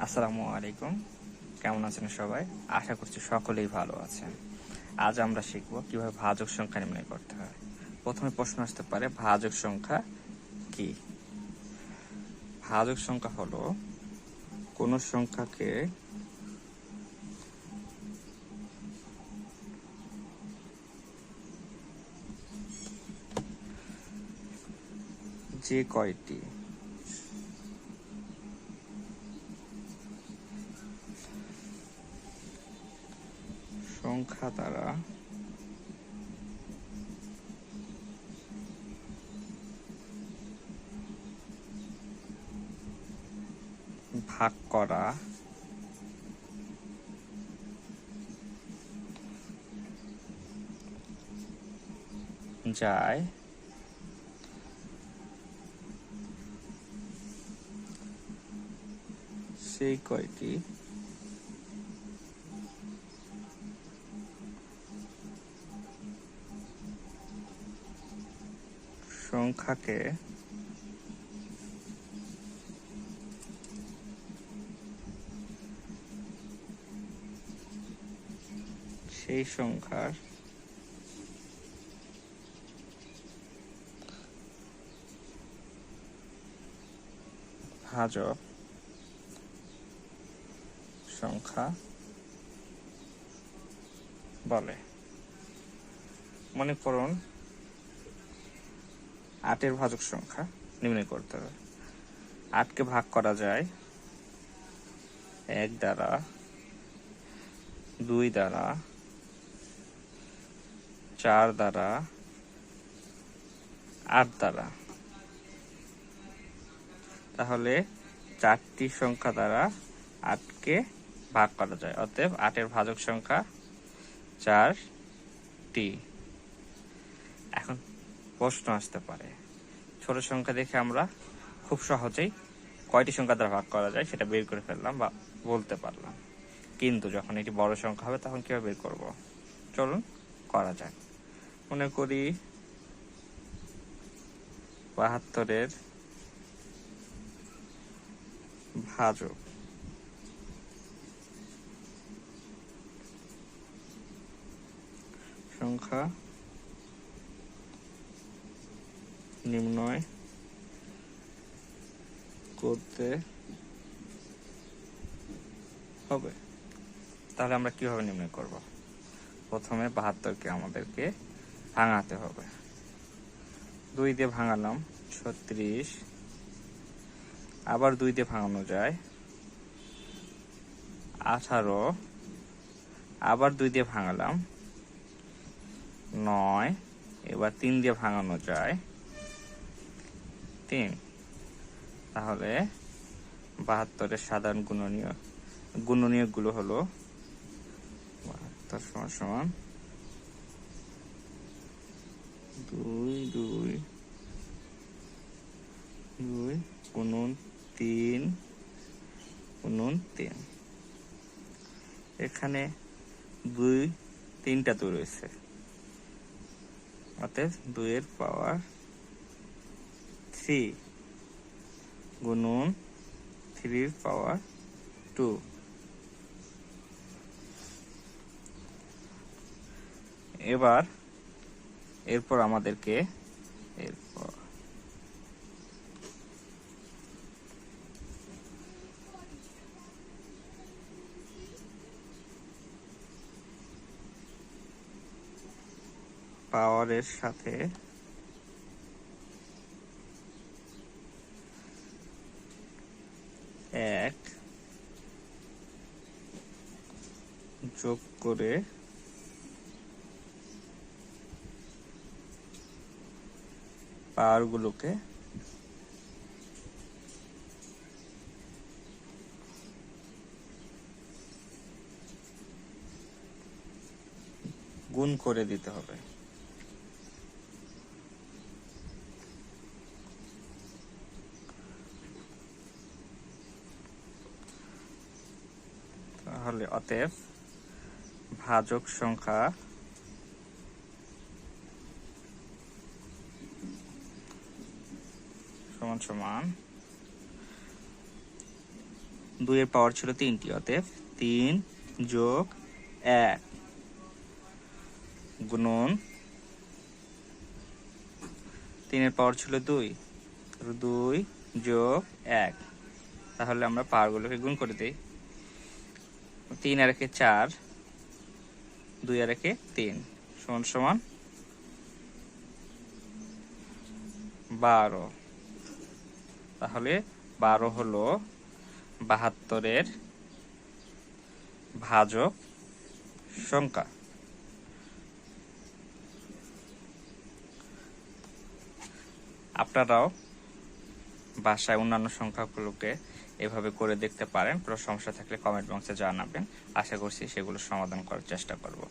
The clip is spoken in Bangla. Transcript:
আসসালামু আলাইকুম। কেমন আছেন সবাই? আশা করছি সকলেই ভালো আছেন। আজ আমরা শিখব কিভাবে ভাজক সংখ্যা নির্ণয় করতে হয়। প্রথমে প্রশ্ন আসতে পারে, ভাজক সংখ্যা কি? ভাজক সংখ্যা হলো কোন সংখ্যাকে যে কয়টি সংখ্যা দ্বারা ভাগ করা যায় সেই কয়টি সংখ্যাকে সেই সংখ্যার ভাজক সংখ্যা বলে। মনে করুন 8-এর ভাজক সংখ্যা নির্ণয় করতে হবে। 8কে ভাগ করা যায় 1 দ্বারা, 2 দ্বারা, 4 দ্বারা, 8 দ্বারা। তাহলে 4টি সংখ্যা দ্বারা 8কে ভাগ করা যায়। অতএব 8-এর ভাজক সংখ্যা 4টি। এখন প্রশ্ন আসতে পারে, ছোট সংখ্যা দেখে আমরা খুব সহজেই কয়টি সংখ্যা দ্বারা ভাগ করা যায় সেটা বের করে ফেললাম বা বলতে পারলাম, কিন্তু যখন এটি বড় সংখ্যা হবে তখন কিভাবে বের করব? চলুন করা যাক। মনে করি 72-এর ভাজক সংখ্যা নির্ণয় করতে হবে। তাহলে আমরা কিভাবে নির্ণয় করব? প্রথমে 72কে আমাদেরকে ভাঙাতে হবে। 2 দিয়ে ভাঙালাম 36, আবার 2 দিয়ে ভাঙানো যায় 18, আবার 2 দিয়ে ভাঙালাম 9, এবার 3 দিয়ে ভাঙানো যায় 3। তাহলে 72-এর সাধারণ গুণনীয়কগুলো হলো 72 সমান সমান 2 2 2 গুণন 3 গুণন 3। এখানে 3টা 2 রয়েছে, অতএব 2-এর পাওয়ার 3 গুণন 3-র পাওয়ার 2। এরপর আমাদেরকে পাওয়ারের সাথে এক যোগ করে পাওয়ারগুলোকে গুণ করে দিতে হবে। তাহলে অতএব ভাজক সংখ্যা সমান সমান 2 এর পাওয়ার ছিল 3টি, অতএব 3 যোগ 1 গুণন 3 এর পাওয়ার ছিল 2, 2 যোগ 1। তাহলে আমরা পাওয়ারগুলোকে গুণ করে দিই। 3 আর 1 4, 2 আর 1 3 সমান সমান 12। তাহলে 12 হলো 72-এর ভাজক সংখ্যা। আপনারাও বাসায় অন্যান্য সংখ্যাগুলোকে এভাবে করে দেখতে পারেন। কোনো সমস্যা থাকলে কমেন্ট বক্সে জানাবেন। আশা করছি সেগুলো সমাধান করার চেষ্টা করব।